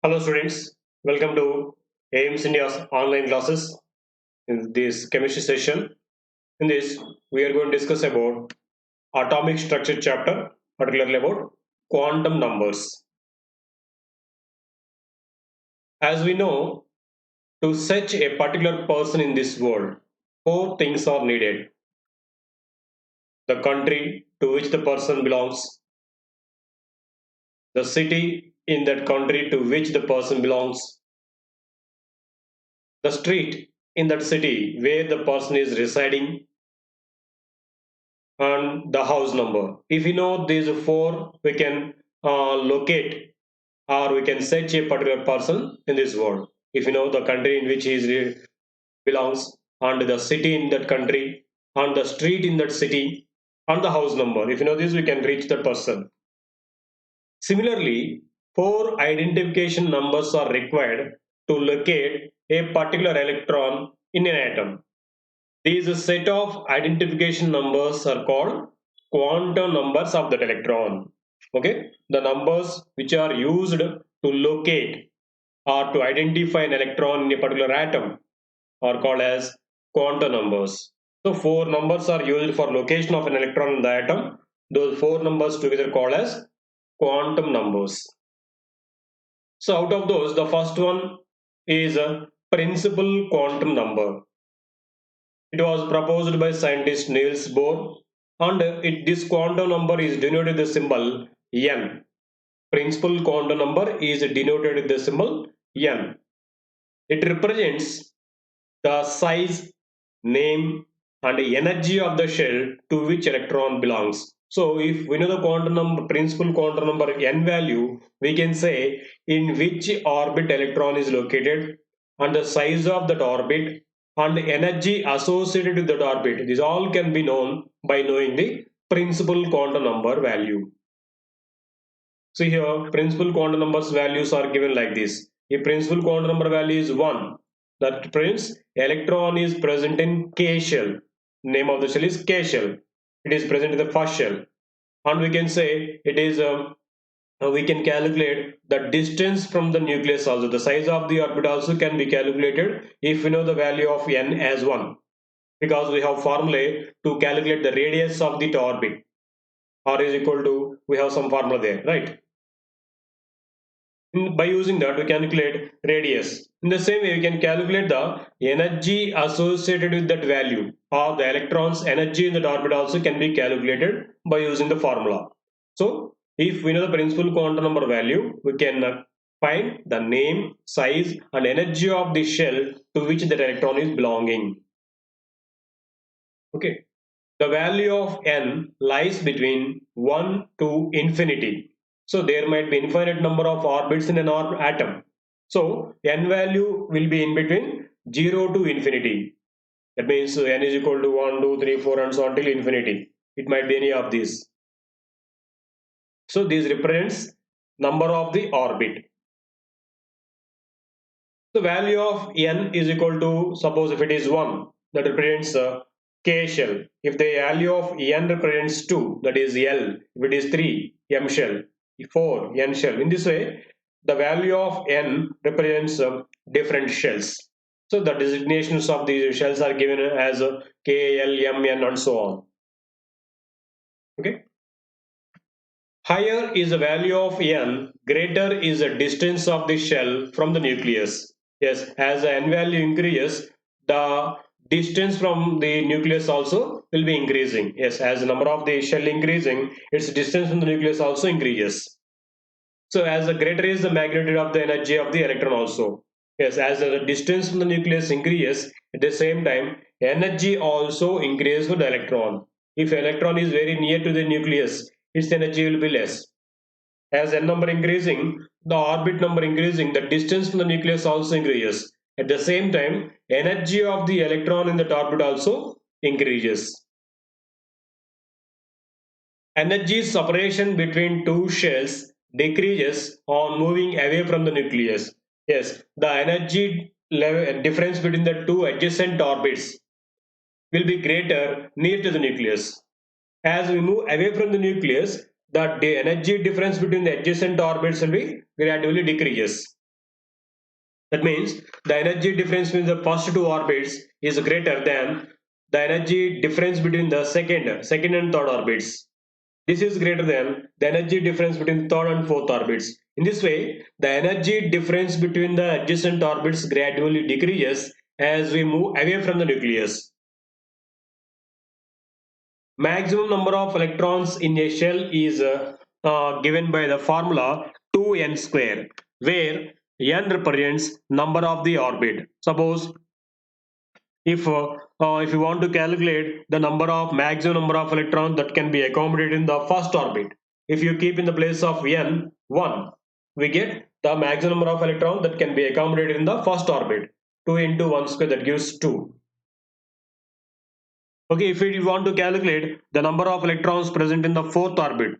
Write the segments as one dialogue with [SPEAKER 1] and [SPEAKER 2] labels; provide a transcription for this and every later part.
[SPEAKER 1] Hello students, welcome to aimsindia's online classes in this chemistry session. In this, we are going to discuss about atomic structure chapter, particularly about quantum numbers. As we know, to search a particular person in this world, four things are needed: the country to which the person belongs, the city in that country to which the person belongs, the street in that city where the person is residing, and the house number. If we know these four, we can locate or we can search a particular person in this world. If you know the country in which belongs, and the city in that country, and the street in that city, and the house number. If you know this, we can reach that person. Similarly, four identification numbers are required to locate a particular electron in an atom. These set of identification numbers are called quantum numbers of that electron. Okay, the numbers which are used to locate or to identify an electron in a particular atom are called as quantum numbers. So four numbers are used for location of an electron in the atom. Those four numbers together called as quantum numbers. So out of those, the first one is a principal quantum number. It was proposed by scientist Niels Bohr, and this quantum number is denoted with the symbol n. Principal quantum number is denoted with the symbol n. It represents the size, name, and energy of the shell to which electron belongs. So, if we know the quantum number, principal quantum number n value, we can say in which orbit electron is located, and the size of that orbit, and the energy associated with that orbit. These all can be known by knowing the principal quantum number value. See here, principal quantum numbers values are given like this. If principal quantum number value is 1, that means electron is present in K shell. Name of the shell is K shell. It is present in the first shell. And we can say it is, we can calculate the distance from the nucleus also. The size of the orbit also can be calculated if we know the value of n as 1. Because we have formula to calculate the radius of the orbit. R is equal to, we have some formula there, right? By using that, we calculate radius. In the same way, we can calculate the energy associated with that value, or the electron's energy in that orbit also can be calculated by using the formula. So, if we know the principal quantum number value, we can find the name, size, and energy of the shell to which that electron is belonging. Okay. The value of n lies between 1 to infinity. So there might be infinite number of orbits in an atom. So n value will be in between 0 to infinity. That means n is equal to 1, 2, 3, 4 and so on till infinity. It might be any of these. So this represents number of the orbit. The value of n is equal to, suppose if it is 1, that represents K shell. If the value of n represents 2, that is L. If it is 3, M shell. 4, N shell. In this way, the value of n represents different shells. So the designations of these shells are given as K, L, M, N and so on. Okay. Higher is the value of n, greater is the distance of the shell from the nucleus. Yes, as the n value increases, the distance from the nucleus also will be increasing. Yes, as the number of the shell increasing, its distance from the nucleus also increases. So as the greater is the magnitude of the energy of the electron also. Yes, as the distance from the nucleus increases, at the same time, energy also increases for the electron. If electron is very near to the nucleus, its energy will be less. As n number increasing, the orbit number increasing, the distance from the nucleus also increases. At the same time, energy of the electron in that orbit also increases. Energy separation between two shells decreases on moving away from the nucleus. Yes, the energy level difference between the two adjacent orbits will be greater near to the nucleus. As we move away from the nucleus, the energy difference between the adjacent orbits will be gradually decreases. That means the energy difference between the first two orbits is greater than the energy difference between the second and third orbits. This is greater than the energy difference between third and fourth orbits. In this way, the energy difference between the adjacent orbits gradually decreases as we move away from the nucleus. Maximum number of electrons in a shell is given by the formula 2n square, where n represents number of the orbit. Suppose if you want to calculate the maximum number of electrons that can be accommodated in the first orbit, if you keep in the place of n 1, we get the maximum number of electrons that can be accommodated in the first orbit. 2 into 1 square, that gives 2. Okay, if you want to calculate the number of electrons present in the fourth orbit,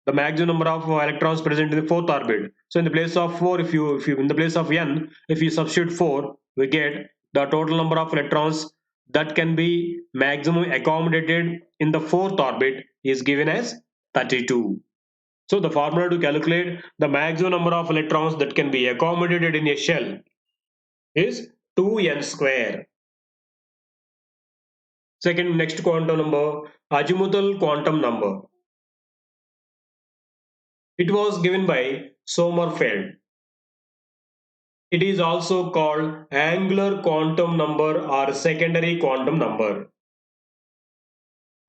[SPEAKER 1] the maximum number of electrons present in the fourth orbit. So in the place of 4, if you in the place of n, if you substitute 4, we get the total number of electrons that can be maximum accommodated in the fourth orbit is given as 32. So the formula to calculate the maximum number of electrons that can be accommodated in a shell is 2n square. Second, next quantum number, azimuthal quantum number. It was given by Sommerfeld. It is also called angular quantum number or secondary quantum number.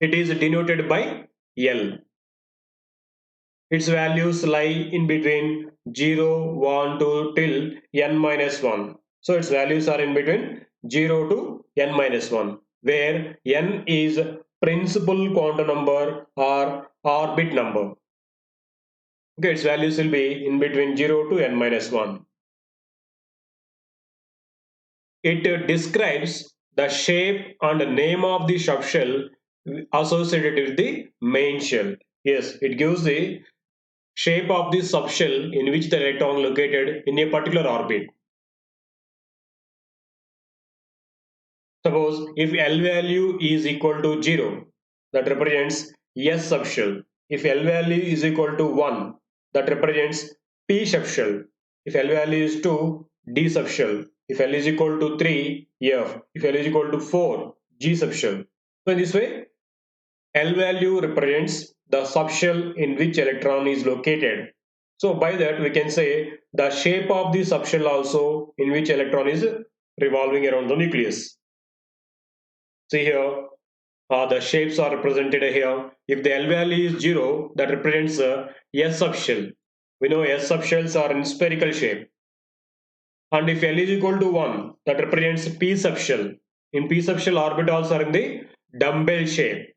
[SPEAKER 1] It is denoted by L. Its values lie in between 0, 1 to till n minus 1. So its values are in between 0 to n minus 1, where n is principal quantum number or orbit number. Okay, its values will be in between 0 to n minus 1. It describes the shape and name of the subshell associated with the main shell. Yes, it gives the shape of the subshell in which the electron located in a particular orbit. Suppose if L value is equal to 0, that represents S subshell. If L value is equal to 1, that represents P subshell. If L value is 2, D subshell. If L is equal to 3, F. If L is equal to 4, G subshell. So in this way, L value represents the subshell in which electron is located. So by that we can say the shape of the subshell also in which electron is revolving around the nucleus. See here, the shapes are represented here. If the L value is 0, that represents S subshell. We know S subshells are in spherical shape. And if L is equal to 1, that represents P subshell. In P subshell, orbitals are in the dumbbell shape.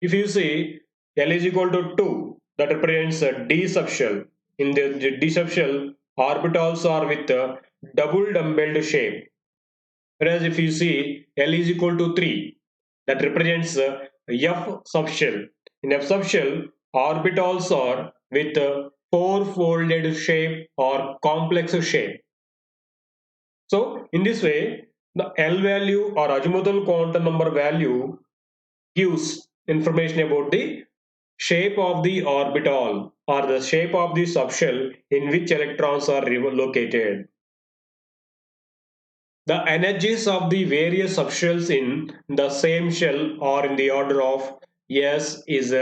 [SPEAKER 1] If you see L is equal to 2, that represents a D subshell. In the D subshell, orbitals are with a double dumbbell shape. Whereas if you see L is equal to 3, that represents a F subshell. In F subshell, orbitals are with a four-folded shape or complex shape. So in this way, the L value or azimuthal quantum number value gives information about the shape of the orbital or the shape of the subshell in which electrons are located. The energies of the various subshells in the same shell are in the order of S is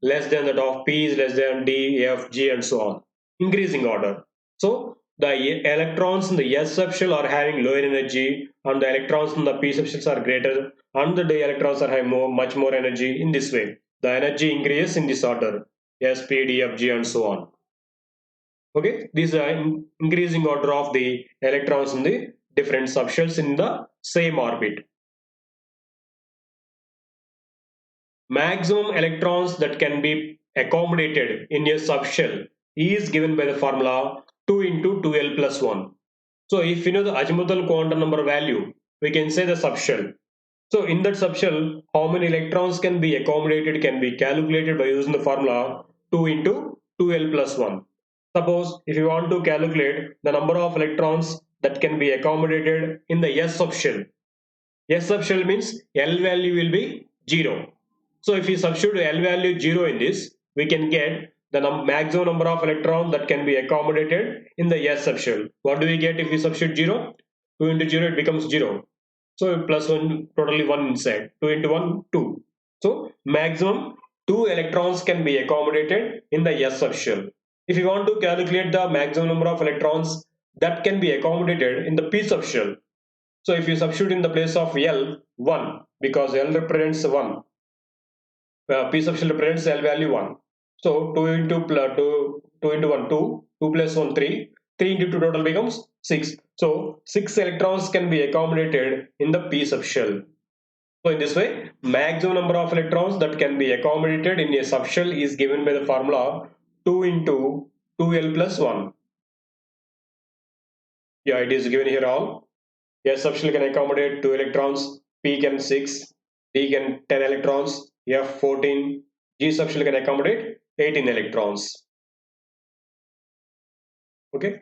[SPEAKER 1] less than that of P is less than D, F, G and so on, increasing order. So the electrons in the S subshell are having lower energy and the electrons in the P subshells are greater and the D electrons are having much more energy. In this way, the energy increases in this order, S, P, D, F, G and so on. Okay, these are increasing order of the electrons in the different subshells in the same orbit. Maximum electrons that can be accommodated in a subshell is given by the formula 2 into 2L plus 1. So if you know the azimuthal quantum number value, we can say the subshell. So in that subshell, how many electrons can be accommodated can be calculated by using the formula 2 into 2L plus 1. Suppose if you want to calculate the number of electrons that can be accommodated in the S subshell. S subshell means L value will be 0. So if we substitute L value 0 in this, we can get the maximum number of electrons that can be accommodated in the S subshell. What do we get if we substitute 0? 2 into 0, it becomes 0. So plus 1, totally 1 inside. 2 into 1, 2. So maximum 2 electrons can be accommodated in the S subshell. If you want to calculate the maximum number of electrons that can be accommodated in the P subshell, so if you substitute in the place of L, 1, because L represents 1, P subshell represents L value 1. So 2 into 2 into 1, 2, 2 plus 1, 3, 3 into 2 total becomes 6. So 6 electrons can be accommodated in the P subshell. So in this way, maximum number of electrons that can be accommodated in a subshell is given by the formula 2 into 2L plus 1. Yeah, it is given here all. S subshell can accommodate 2 electrons, P can 6, D can 10 electrons, F 14, G subshell can accommodate 18 electrons. Okay.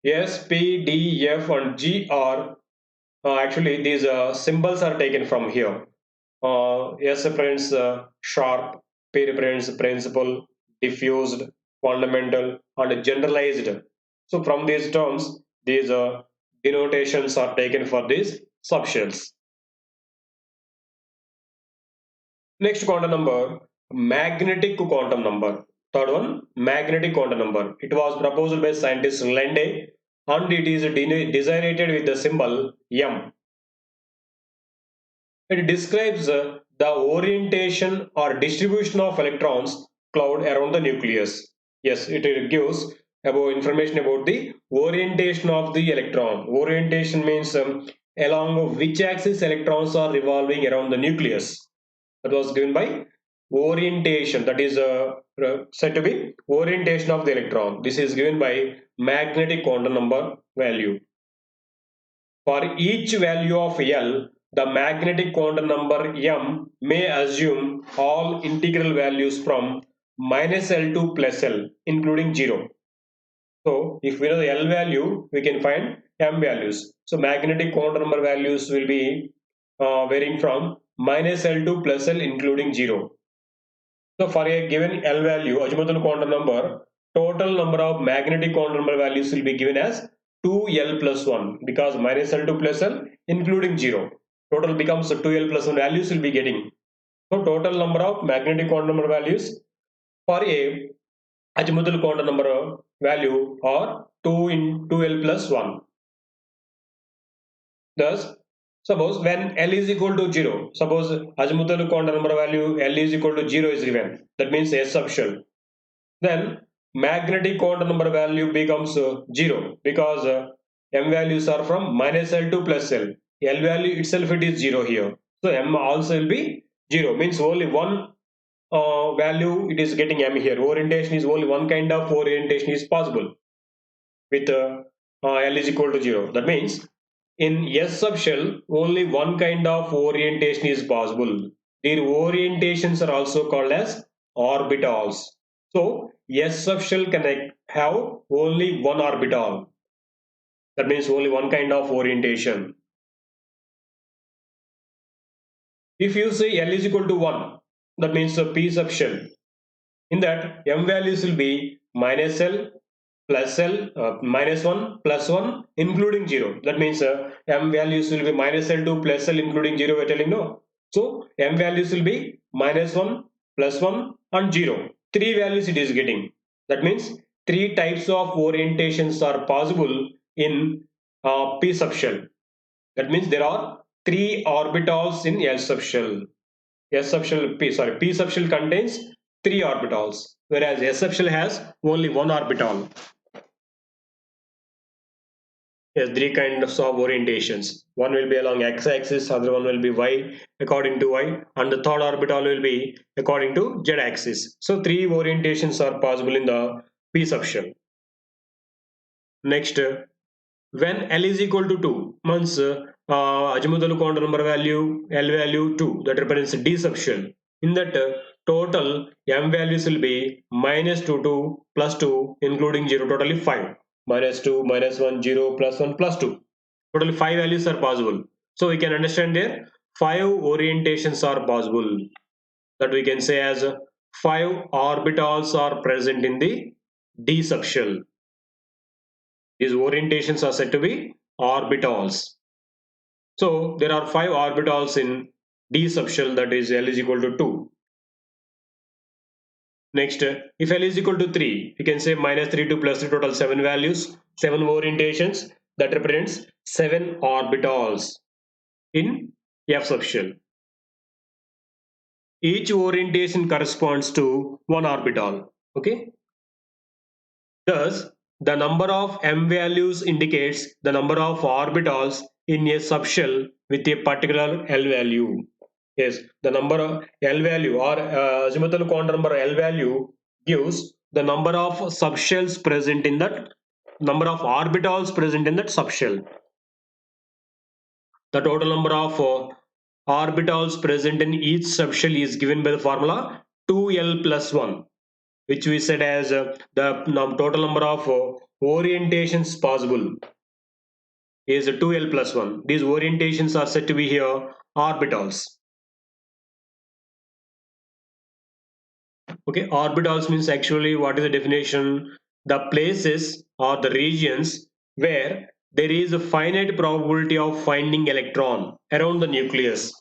[SPEAKER 1] S, P, D, F and G are actually these symbols are taken from here. S represents sharp, P represents principal, diffused, fundamental and generalized. So from these terms, these denotations are taken for these subshells. Next quantum number, magnetic quantum number. Third one, magnetic quantum number. It was proposed by scientist Lende and it is designated with the symbol M. It describes the orientation or distribution of electrons cloud around the nucleus. Yes, it gives about information about the orientation of the electron. Orientation means along which axis electrons are revolving around the nucleus. That was given by orientation, that is said to be orientation of the electron. This is given by magnetic quantum number value. For each value of L, the magnetic quantum number M may assume all integral values from minus L to plus L, including 0. So, if we know the L value, we can find M values. So, magnetic quantum number values will be varying from minus L to plus L, including 0. So, for a given L value, azimuthal quantum number, total number of magnetic quantum number values will be given as 2L plus 1 because minus L to plus L including 0. Total becomes 2L plus 1 values will be getting. So total number of magnetic quantum number values for a azimuthal quantum number value are 2 in 2L plus 1. Thus, suppose when L is equal to 0, suppose azimuthal quantum number value L is equal to 0 is given. That means S subshell. Then magnetic quantum number value becomes 0 because M values are from minus L to plus L. L value itself it is 0 here. So M also will be 0 means only one value it is getting M here. Orientation is only one kind of orientation is possible with L is equal to 0. That means in S subshell only one kind of orientation is possible. Their orientations are also called as orbitals. So S subshell can have only one orbital. That means only one kind of orientation. If you say L is equal to 1, that means the P subshell. In that M values will be minus L plus L minus 1 plus 1 including 0. That means M values will be minus L to plus L including 0, we are telling no. So M values will be minus 1 plus 1 and 0. 3 values it is getting. That means 3 types of orientations are possible in P subshell. That means there are 3 orbitals in L subshell. P subshell contains 3 orbitals, whereas S subshell has only one orbital. Yes, 3 kinds of orientations. One will be along x-axis, other one will be y according to y, and the third orbital will be according to z-axis. So 3 orientations are possible in the P subshell. Next, when L is equal to 2, means azimuthal quantum number value L value 2, that represents D subshell. In that total M values will be minus 2 to plus 2 including 0, totally 5. Minus 2, minus 1, 0, plus 1, plus 2. Totally 5 values are possible. So we can understand there 5 orientations are possible. That we can say as 5 orbitals are present in the d subshell. These orientations are said to be orbitals. So there are 5 orbitals in d subshell, that is L is equal to 2. Next, if L is equal to 3, we can say minus 3 to plus 3, total 7 values, 7 orientations, that represents 7 orbitals in F subshell. Each orientation corresponds to one orbital. Okay. Thus, the number of m values indicates the number of orbitals in a subshell with a particular L value. Yes, the number of L value or azimuthal quantum number L value gives the number of subshells present in that, number of orbitals present in that subshell. The total number of orbitals present in each subshell is given by the formula 2L plus 1, which we said as the total number of orientations possible is 2L plus 1. These orientations are said to be here orbitals. Okay, orbitals means actually what is the definition? The places or the regions where there is a finite probability of finding electron around the nucleus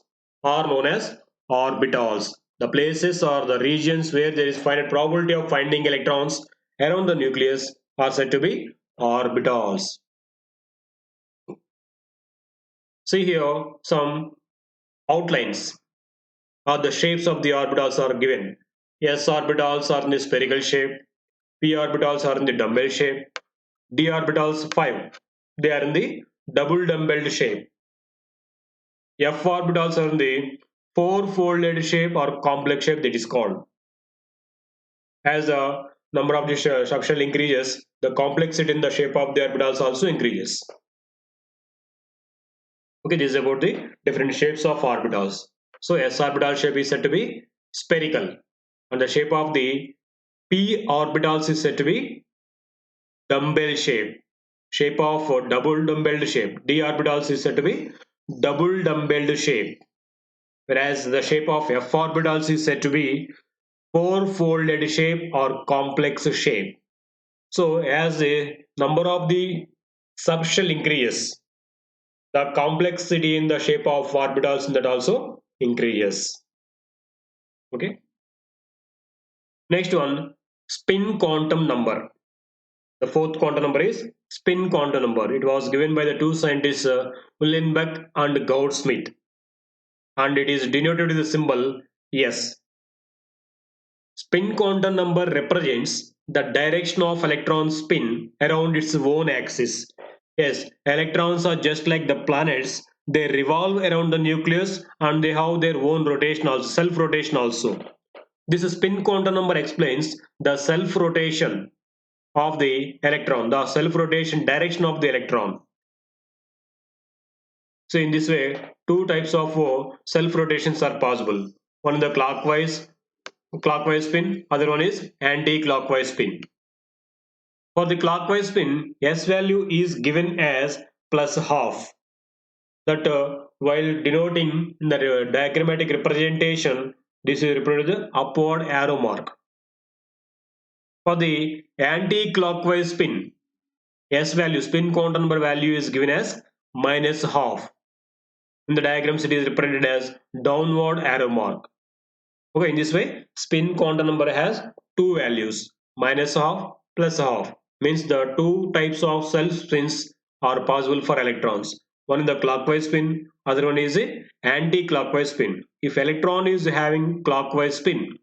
[SPEAKER 1] are known as orbitals. The places or the regions where there is finite probability of finding electrons around the nucleus are said to be orbitals. See here some outlines or the shapes of the orbitals are given. S orbitals are in the spherical shape, p orbitals are in the dumbbell shape, d orbitals 5, they are in the double dumbbell shape, f orbitals are in the four-folded shape or complex shape, that is called. As the number of the subshell increases, the complexity in the shape of the orbitals also increases. Okay, this is about the different shapes of orbitals. So s orbital shape is said to be spherical, and the shape of the p orbitals is said to be dumbbell shape. Shape of double dumbbelled shape. D orbitals is said to be double dumbbelled shape. Whereas the shape of f orbitals is said to be four-folded shape or complex shape. So as the number of the subshell increases, the complexity in the shape of orbitals that also increases. Okay. Next one, spin quantum number. The fourth quantum number is spin quantum number. It was given by the two scientists Uhlenbeck and Gaudsmit, and it is denoted with the symbol S. Spin quantum number represents the direction of electron spin around its own axis. Yes, electrons are just like the planets. They revolve around the nucleus and they have their own rotation also, self-rotation also. This spin quantum number explains the self-rotation of the electron, the self-rotation direction of the electron. So in this way, two types of self-rotations are possible. One is the clockwise spin, other one is anti-clockwise spin. For the clockwise spin, S value is given as plus half. That while denoting the diagrammatic representation, this is represented the upward arrow mark. For the anti-clockwise spin, S value, spin quantum number value is given as minus half. In the diagrams, it is represented as downward arrow mark. Okay, in this way, spin quantum number has two values, minus half, plus half. Means the two types of self spins are possible for electrons. One is the clockwise spin, other one is a anti-clockwise spin. If electron is having clockwise spin,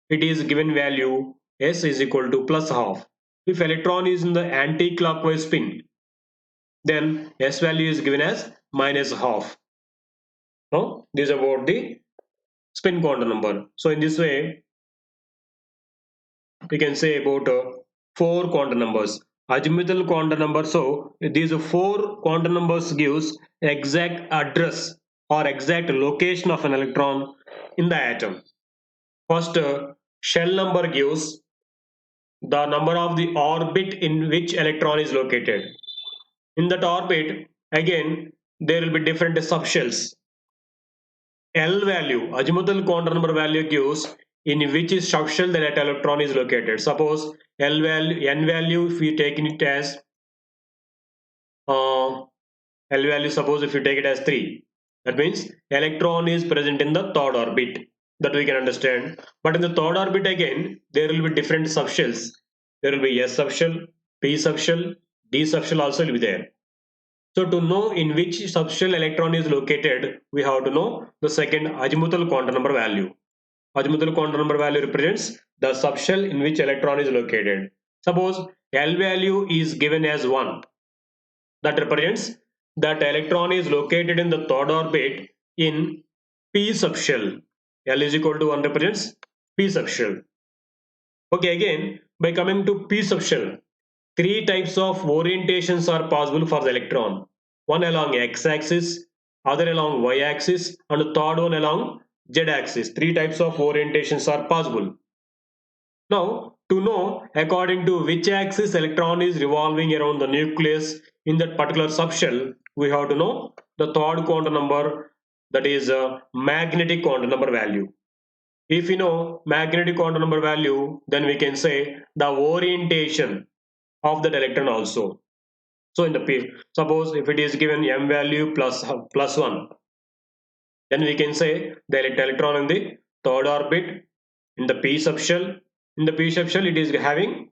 [SPEAKER 1] it is given value S is equal to plus half. If electron is in the anti-clockwise spin, then S value is given as minus half. Now, this is about the spin quantum number. So in this way, we can say about four quantum numbers. Azimuthal quantum number. So these four quantum numbers gives exact address or exact location of an electron in the atom. First, shell number gives the number of the orbit in which electron is located. In that orbit, again, there will be different subshells. L value, azimuthal quantum number value gives in which subshell that electron is located. Suppose L value, N value, if we take it as L value, suppose if you take it as 3, that means electron is present in the third orbit, that we can understand. But in the third orbit again, there will be different subshells. There will be S subshell, P subshell, D subshell also will be there. So to know in which subshell electron is located, we have to know the second azimuthal quantum number value. Azimuthal quantum number value represents the subshell in which electron is located. Suppose L value is given as 1. That represents that electron is located in the third orbit in P subshell. L is equal to 1 represents P subshell. Okay, again, by coming to P subshell, 3 types of orientations are possible for the electron. One along x-axis, other along y-axis, and the third one along z-axis. 3 types of orientations are possible. Now, to know according to which axis electron is revolving around the nucleus in that particular subshell, we have to know the third quantum number, that is magnetic quantum number value. If we know magnetic quantum number value, then we can say the orientation of that electron also. So in the P, suppose if it is given M value plus 1, then we can say the electron in the third orbit in the P subshell. In the P subshell, it is having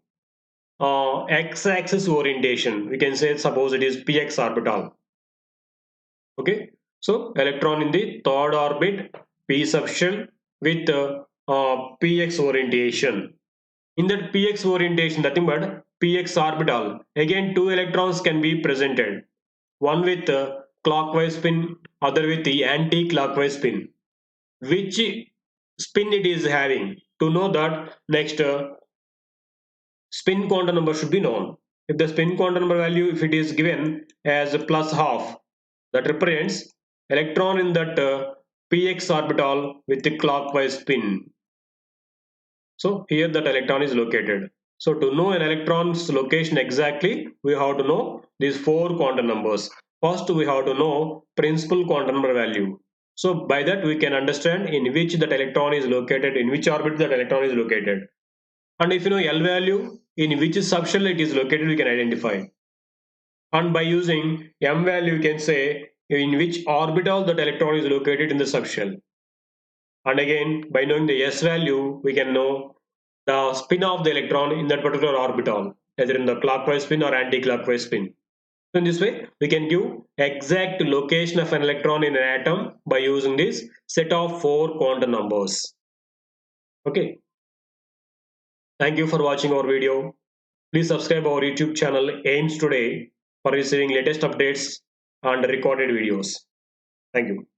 [SPEAKER 1] x-axis orientation. We can say suppose it is px orbital. Okay, so electron in the third orbit P subshell with px orientation. In that px orientation, nothing but px orbital. Again, 2 electrons can be presented. One with clockwise spin, other with the anti-clockwise spin. Which spin it is having? To know that, next spin quantum number should be known. If the spin quantum number value, if it is given as plus half, that represents electron in that px orbital with the clockwise spin. So here that electron is located. So to know an electron's location exactly, we have to know these 4 quantum numbers. First, we have to know principal quantum number value. So by that we can understand in which that electron is located, in which orbit that electron is located. And if you know L value, in which subshell it is located, we can identify. And by using M value, we can say in which orbital that electron is located in the subshell. And again, by knowing the S value, we can know the spin of the electron in that particular orbital, either in the clockwise spin or anti-clockwise spin. So in this way, we can give exact location of an electron in an atom by using this set of 4 quantum numbers. Okay. Thank you for watching our video. Please subscribe our YouTube channel AIMS Today for receiving latest updates and recorded videos. Thank you.